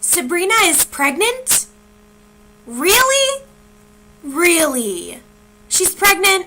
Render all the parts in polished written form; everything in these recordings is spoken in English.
Sabrina is pregnant? Really? Really? She's pregnant?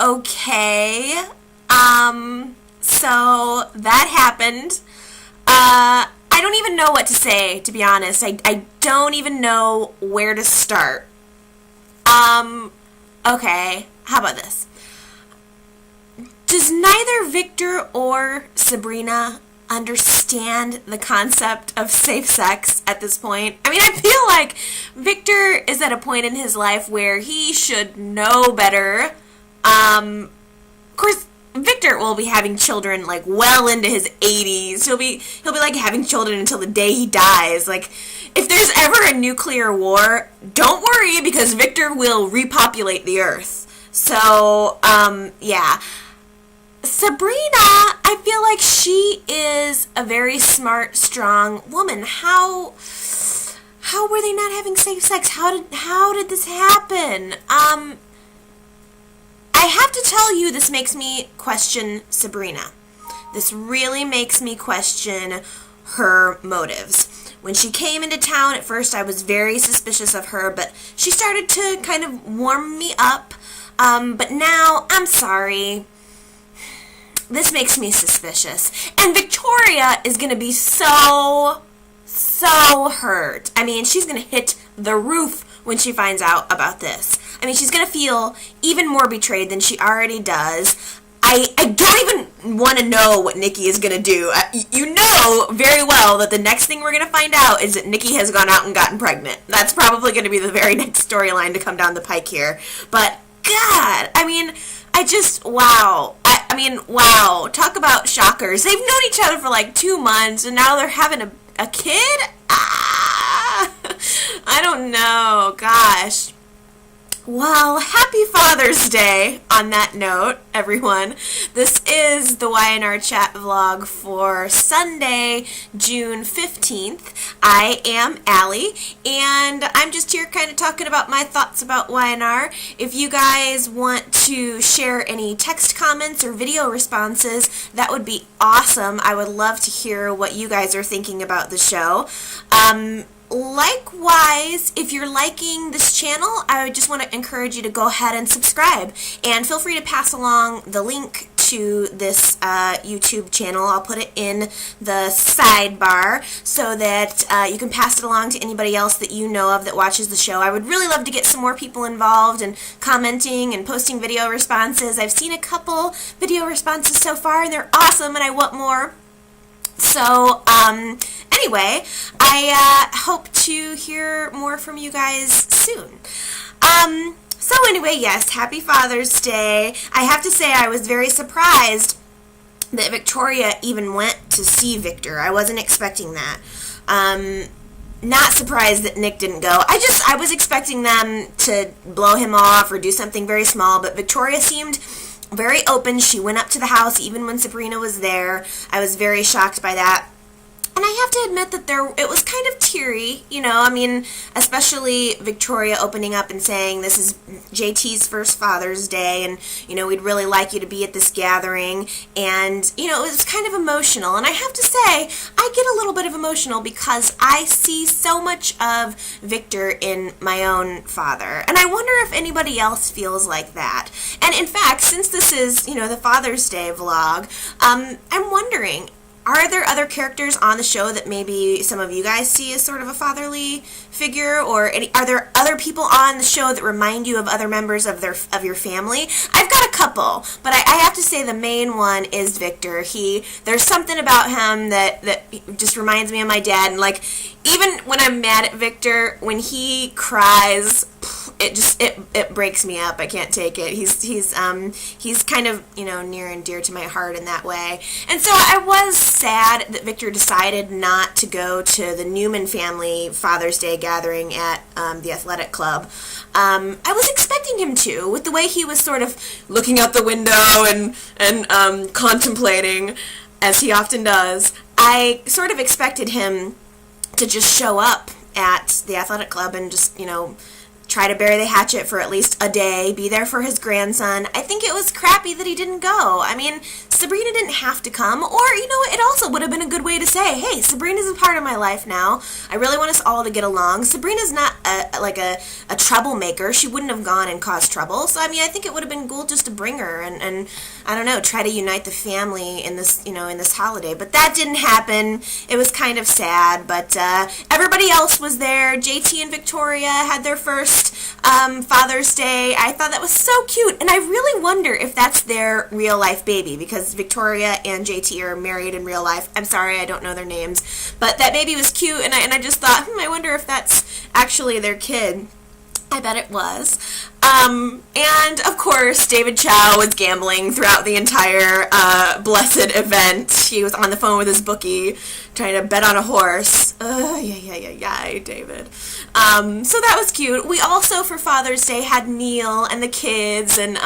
Okay. So that happened. I don't even know what to say, to be honest. I don't even know where to start. Okay. How about this? Does neither Victor or Sabrina understand the concept of safe sex at this point? I mean, I feel like Victor is at a point in his life where he should know better. Of course, Victor will be having children like well into his 80s. He'll be like having children until the day he dies. Like, if there's ever a nuclear war, don't worry, because Victor will repopulate the earth. So, yeah. Sabrina, I feel like she is a very smart, strong woman. How were they not having safe sex? How did this happen? I have to tell you, this makes me question Sabrina. This really makes me question her motives. When she came into town, at first I was very suspicious of her, but she started to kind of warm me up. But now, I'm sorry. This makes me suspicious. And Victoria is going to be so hurt. I mean, she's going to hit the roof when she finds out about this. I mean, she's going to feel even more betrayed than she already does. I don't even want to know what Nikki is going to do. You know very well that the next thing we're going to find out is that Nikki has gone out and gotten pregnant. That's probably going to be the very next storyline to come down the pike here. But, God, I mean, wow. I mean, wow. Talk about shockers. They've known each other for like 2 months, and now they're having a kid? I don't know. Gosh. Well, happy Father's Day on that note, everyone. This is the Y&R chat vlog for Sunday, June 15th. I am Allie, and I'm just here kind of talking about my thoughts about Y&R. If you guys want to share any text comments or video responses, that would be awesome. I would love to hear what you guys are thinking about the show. Likewise, if you're liking this channel, I just want to encourage you to go ahead and subscribe. And feel free to pass along the link to this YouTube channel. I'll put it in the sidebar so that you can pass it along to anybody else that you know of that watches the show. I would really love to get some more people involved and commenting and posting video responses. I've seen a couple video responses so far, and they're awesome, and I want more. So, anyway, I hope to hear more from you guys soon. So anyway, yes, happy Father's Day. I have to say I was very surprised that Victoria even went to see Victor. I wasn't expecting that. Not surprised that Nick didn't go. I was expecting them to blow him off or do something very small, but Victoria seemed very open. She went up to the house even when Sabrina was there. I was very shocked by that. And I have to admit that it was kind of teary, you know, I mean, especially Victoria opening up and saying this is JT's first Father's Day, and, you know, we'd really like you to be at this gathering, and, you know, it was kind of emotional. And I have to say, I get a little bit of emotional because I see so much of Victor in my own father, and I wonder if anybody else feels like that. And in fact, since this is, you know, the Father's Day vlog, I'm wondering, are there other characters on the show that maybe some of you guys see as sort of a fatherly figure, or are there other people on the show that remind you of other members of your family? I've got a couple, but I have to say the main one is Victor. There's something about him that just reminds me of my dad, and like even when I'm mad at Victor, when he cries, it breaks me up. I can't take it. He's kind of, you know, near and dear to my heart in that way. And so I was sad that Victor decided not to go to the Newman family Father's Day gathering at the athletic club. I was expecting him to, with the way he was sort of looking out the window and contemplating, as he often does. I sort of expected him to just show up at the athletic club and just, you know, try to bury the hatchet for at least a day, be there for his grandson. I think it was crappy that he didn't go. I mean, Sabrina didn't have to come, or, you know, it also would have been a good way to say, hey, Sabrina's a part of my life now. I really want us all to get along. Sabrina's not a troublemaker. She wouldn't have gone and caused trouble. So, I mean, I think it would have been cool just to bring her and I don't know, try to unite the family in this, you know, in this holiday. But that didn't happen. It was kind of sad, but everybody else was there. JT and Victoria had their first Father's Day. I thought that was so cute, and I really wonder if that's their real life baby, because Victoria and JT are married in real life. I'm sorry, I don't know their names, but that baby was cute, and I just thought, I wonder if that's actually their kid. I bet it was. And of course, David Chow was gambling throughout the entire blessed event. He was on the phone with his bookie, trying to bet on a horse. David. So that was cute. We also, for Father's Day, had Neil and the kids, and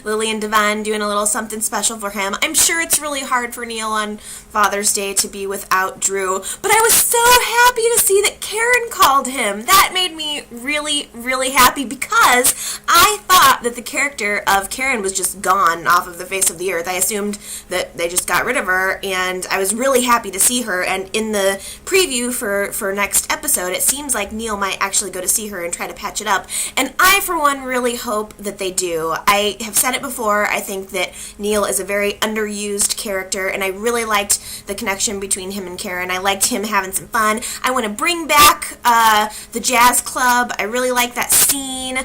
Lily and Devon doing a little something special for him. I'm sure it's really hard for Neil on Father's Day to be without Drew, but I was so happy to see that Karen called him. That made me really, really happy, because I thought that the character of Karen was just gone off of the face of the earth. I assumed that they just got rid of her, and I was really happy to see her. And in the preview for next episode, it seems like Neil might actually go to see her and try to patch it up. And I, for one, really hope that they do. I have said it before, I think that Neil is a very underused character, and I really liked the connection between him and Karen. I liked him having some fun. I want to bring back the jazz club. I really like that scene.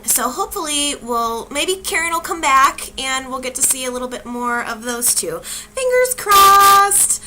So hopefully maybe Karen will come back and we'll get to see a little bit more of those two. Fingers crossed.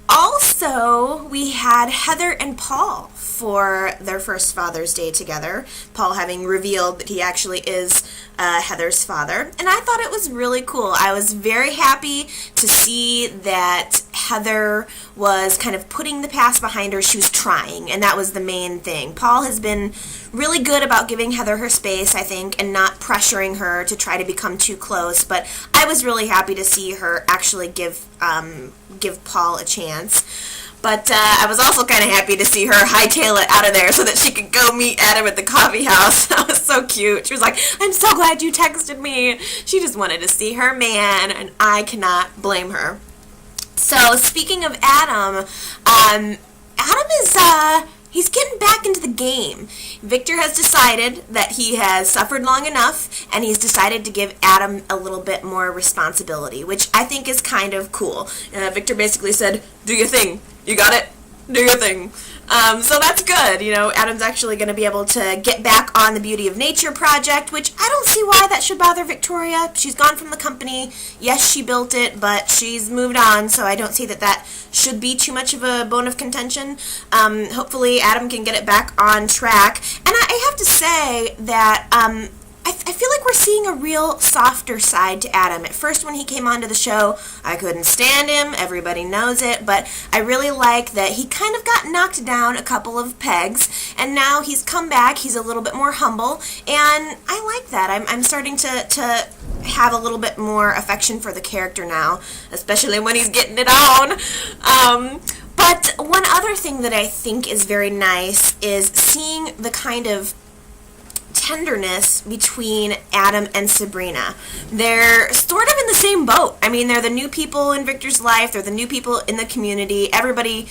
Also, we had Heather and Paul for their first Father's Day together. Paul having revealed that he actually is Heather's father. And I thought it was really cool. I was very happy to see that Heather was kind of putting the past behind her. She was trying, and that was the main thing. Paul has been really good about giving Heather her space, I think, and not pressuring her to try to become too close. But I was really happy to see her actually give Paul a chance. But I was also kind of happy to see her hightail it out of there so that she could go meet Adam at the coffee house. That was so cute. She was like, I'm so glad you texted me. She just wanted to see her man, and I cannot blame her. So speaking of Adam, Adam is he's getting back into the game. Victor has decided that he has suffered long enough, and he's decided to give Adam a little bit more responsibility, which I think is kind of cool. Victor basically said, do your thing. You got it? Do your thing. So that's good. You know, Adam's actually going to be able to get back on the Beauty of Nature project, which I don't see why that should bother Victoria. She's gone from the company. Yes, she built it, but she's moved on, so I don't see that should be too much of a bone of contention. Hopefully Adam can get it back on track. And I have to say that I feel like we're seeing a real softer side to Adam. At first, when he came onto the show, I couldn't stand him. Everybody knows it. But I really like that he kind of got knocked down a couple of pegs, and now he's come back. He's a little bit more humble, and I like that. I'm starting to have a little bit more affection for the character now, especially when he's getting it on. But one other thing that I think is very nice is seeing the kind of tenderness between Adam and Sabrina. They're sort of in the same boat. I mean, they're the new people in Victor's life. They're the new people in the community. Everybody,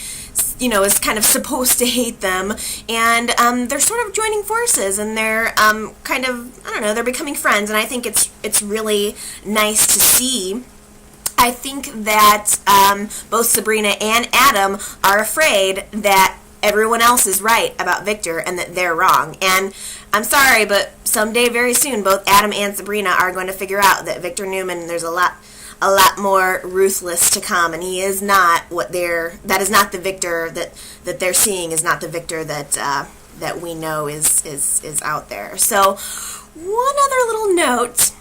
you know, is kind of supposed to hate them. And they're sort of joining forces, and they're kind of, I don't know, they're becoming friends. And I think it's really nice to see. I think that both Sabrina and Adam are afraid that everyone else is right about Victor and that they're wrong. And I'm sorry, but someday very soon, both Adam and Sabrina are going to figure out that Victor Newman, there's a lot more ruthless to come, and he is not that is not the Victor that they're seeing, is not the Victor that we know is out there. So one other little note,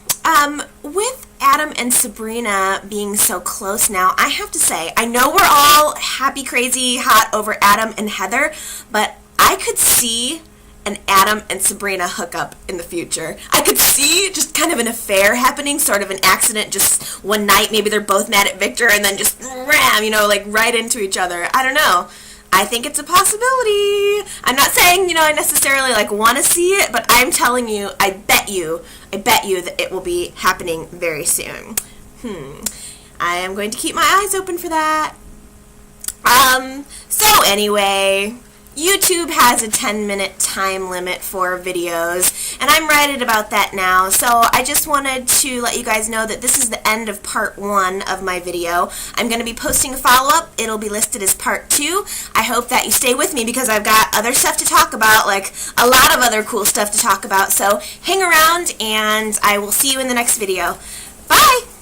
with Adam and Sabrina being so close now, I have to say, I know we're all happy, crazy, hot over Adam and Heather, but I could see an Adam and Sabrina hookup in the future. I could see just kind of an affair happening, sort of an accident, just one night, maybe they're both mad at Victor, and then just ram, you know, like right into each other. I don't know. I think it's a possibility. I'm not saying, you know, I necessarily like want to see it, but I'm telling you, I bet you that it will be happening very soon. I am going to keep my eyes open for that. So anyway, YouTube has a 10-minute time limit for videos, and I'm right at about that now, so I just wanted to let you guys know that this is the end of part 1 of my video. I'm going to be posting a follow-up. It'll be listed as part 2. I hope that you stay with me because I've got other stuff to talk about, like a lot of other cool stuff to talk about, so hang around and I will see you in the next video. Bye!